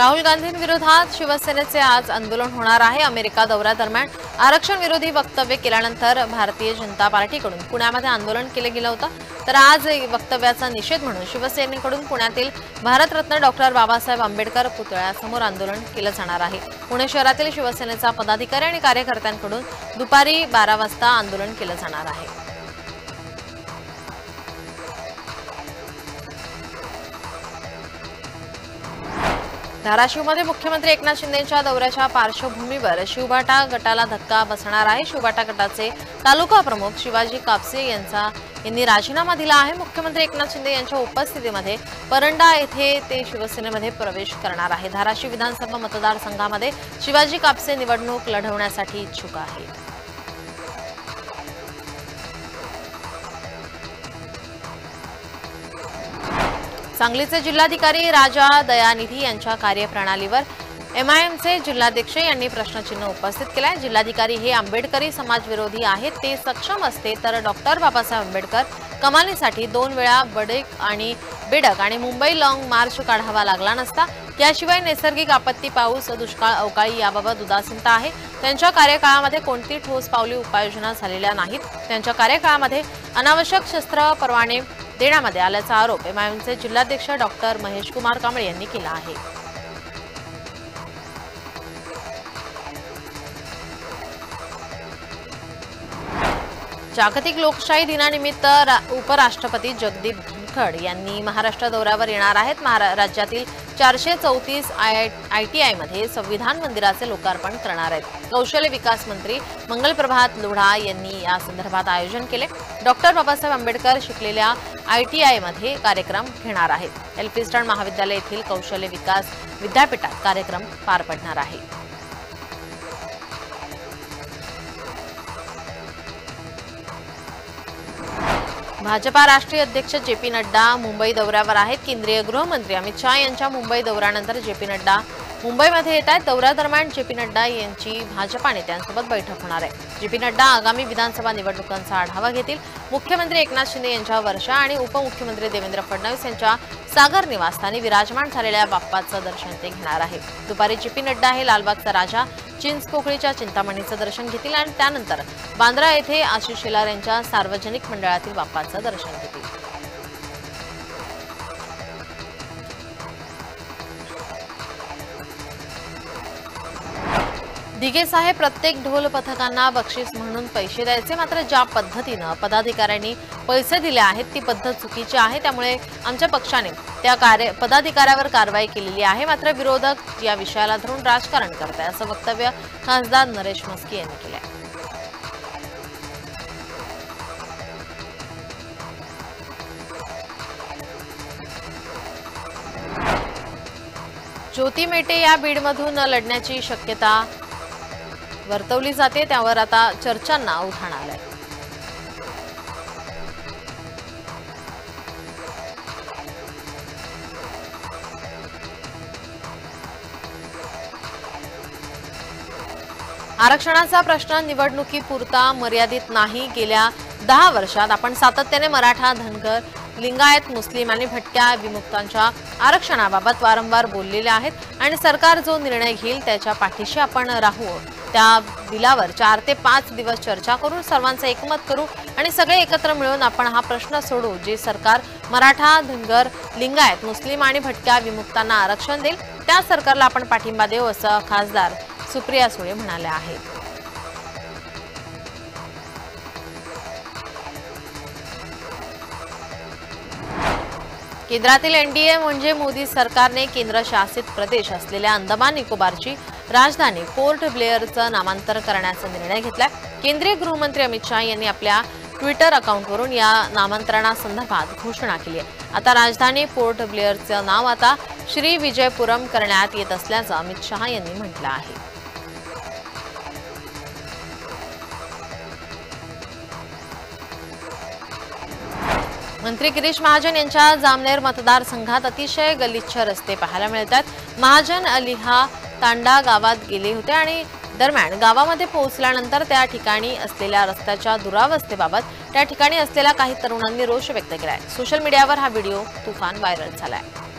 राहुल गांधींविरोधात शिवसेनेचे आज आंदोलन होणार आहे। अमेरिका दौऱ्यादरम्यान आरक्षण विरोधी वक्तव्य केल्यानंतर भारतीय जनता पार्टीकडून पुण्यामध्ये आंदोलन केले गेले होते। तर आज वक्तव्याचा निषेध म्हणून शिवसेनेकडून पुण्यातील भारतरत्न डॉक्टर बाबासाहेब आंबेडकर पुतळ्यासमोर आंदोलन केले जाणार आहे। पुणे शहरातील शिवसेनेचा पदाधिकारी आणि कार्यकर्त्यांकडून दुपारी 12 वाजता आंदोलन केले जाणार आहे। धाराशिवमध्ये मुख्यमंत्री एकनाथ शिंदेंच्या दौऱ्याच्या पार्श्वभूमीवर शिवबाटा गटाला धक्का बसणार आहे। शिवबाटा गटाचे तालुका प्रमुख शिवाजी कापसे यांनी राजीनामा दिला आहे। मुख्यमंत्री एकनाथ शिंदे यांच्या उपस्थितीमध्ये परंडा येथे ते शिवसेनेमध्ये प्रवेश करणार आहे। धाराशिव विधानसभा मतदारसंघामध्ये शिवाजी कापसे निवडणूक लढवण्यासाठी इच्छुक आहेत। सांगलीचे जिल्हाधिकारी राजा दयानिधी यांच्या कार्यप्रणालीवर एमआयएमचे जिल्हाध्यक्ष यांनी प्रश्नचिन्ह उपस्थित केले। जिल्हाधिकारी हे आंबेडकरी समाजविरोधी आहेत, ते सक्षम असते तर डॉक्टर बाबासाहेब आंबेडकर कमालीसाठी 2 वेळा बेडक आणि मुंबई लॉंग मार्च काढावा लागला नसता। याशिवाय नैसर्गिक आपत्ती, पाऊस, दुष्काळ, अवकाळी याबाबत उदासीनता आहे। त्यांच्या कार्यकाळामध्ये कोणती ठोस पावली उपाययोजना झालेल्या नाहीत। त्यांच्या कार्यकाळामध्ये अनावश्यक शस्त्र परवाने देण्यामध्ये आल्याचा आरोप एमआयएमचे जिल्हाध्यक्ष डॉक्टर महेश कुमार कांबळे यांनी केला आहे। जागतिक लोकशाही दिनानिमित्त उपराष्ट्रपती जगदीप धनखड यांनी महाराष्ट्र दौऱ्यावर येणार आहेत। राज्यातील 434 आयटीआयमध्ये संविधान मंदिराचे लोकार्पण करणार आहेत। कौशल्य विकास मंत्री मंगलप्रभात लोढा यांनी या संदर्भात आयोजन केले। डॉक्टर बाबासाहेब आंबेडकर शिकलेल्या आयटीआयमध्ये कार्यक्रम घेणार आहेत। एल्फिस्टन महाविद्यालय येथील कौशल्य विकास विद्यापीठात कार्यक्रम पार पडणार आहे। भाजपा राष्ट्रीय अध्यक्ष जेपी नड्डा मुंबई दौऱ्यावर आहेत। केंद्रीय गृहमंत्री अमित शाह यांच्या मुंबई दौऱ्यानंतर जेपी नड्डा मुंबईमध्ये येत आहेत। दौऱ्यादरम्यान जेपी नड्डा यांची भाजपा नेत्यांसोबत बैठक होणार आहे। जेपी नड्डा आगामी विधानसभा निवडणुकांचा आढावा घेतील। मुख्यमंत्री एकनाथ शिंदे यांच्या वर्षा आणि उपमुख्यमंत्री देवेंद्र फडणवीस यांच्या सागर निवासस्थानी विराजमान झालेल्या बाप्पाचं दर्शन ते घेणार आहेत। दुपारी जेपी नड्डा हे लालबागचा राजा, चिंचपोकळीच्या चिंतामणीचं दर्शन घेतील आणि त्यानंतर बांद्रा येथे आशिष शेलार यांच्या सार्वजनिक मंडळातील बाप्पाचं दर्शन घेतील। दिघे साहेब प्रत्येक ढोल पथकांना बक्षीस म्हणून पैसे द्यायचे, मात्र ज्या पद्धतीने पदाधिकाऱ्यांनी पैसे दिले आहेत ती पद्धत चुकीची आहे। त्यामुळे आमच्या पक्षाने त्या पदाधिकाऱ्यावर कारवाई केलेली आहे, मात्र विरोधक या विषयाला धरून राजकारण करत आहेत, असं वक्तव्य खासदार नरेश मस्की यांनी केलं आहे। ज्योती मेटे या बीडमधून लढण्याची शक्यता वर्तवली जाते, त्यावर आता चर्चांना उधाण आलंय। आरक्षणाचा प्रश्न निवडणुकीपुरता मर्यादित नाही। गेल्या 10 वर्षात आपण सातत्याने मराठा, धनगर, लिंगायत, मुस्लिम आणि भटक्या विमुक्तांच्या आरक्षणाबाबत वारंवार बोललेले आहेत आणि सरकार जो निर्णय घेईल त्याच्या पाठीशी आपण राहू। त्या बिलावर 4 ते 5 दिवस चर्चा करून सर्वांचं एकमत करू आणि सगळे एकत्र मिळून आपण हा प्रश्न सोडवू। जे सरकार मराठा, धनगर, लिंगायत, मुस्लिम आणि भटक्या विमुक्तांना आरक्षण देईल त्या सरकारला आपण पाठिंबा देऊ, असं खासदार सुप्रिया सुळे म्हणाले आहेत। केंद्रातील एनडीए म्हणजे मोदी सरकारने केंद्रशासित प्रदेश असलेल्या अंदमान निकोबारची राजधानी पोर्ट ब्लेअरचं नामांतर करण्याचा निर्णय घेतलाय। केंद्रीय गृहमंत्री अमित शाह यांनी आपल्या ट्विटर अकाउंटवरून या नामांतरणासंदर्भात घोषणा केली आहे। आता राजधानी पोर्ट ब्लेअरचं नाव आता श्री विजयपुरम करण्यात येत असल्याचं अमित शाह यांनी म्हटलं आहे। मंत्री गिरीश महाजन यांच्या जामनेर मतदारसंघात अतिशय गलिच्छ रस्ते पाहायला मिळतात। महाजन अलिहा तांडा गावात गेले होते आणि दरम्यान गावामध्ये पोहोचल्यानंतर त्या ठिकाणी असलेल्या रस्त्याच्या दुरावस्थेबाबत त्या ठिकाणी असलेल्या काही तरुणांनी रोष व्यक्त केलाय। सोशल मीडियावर हा व्हिडिओ तुफान व्हायरल झालाय।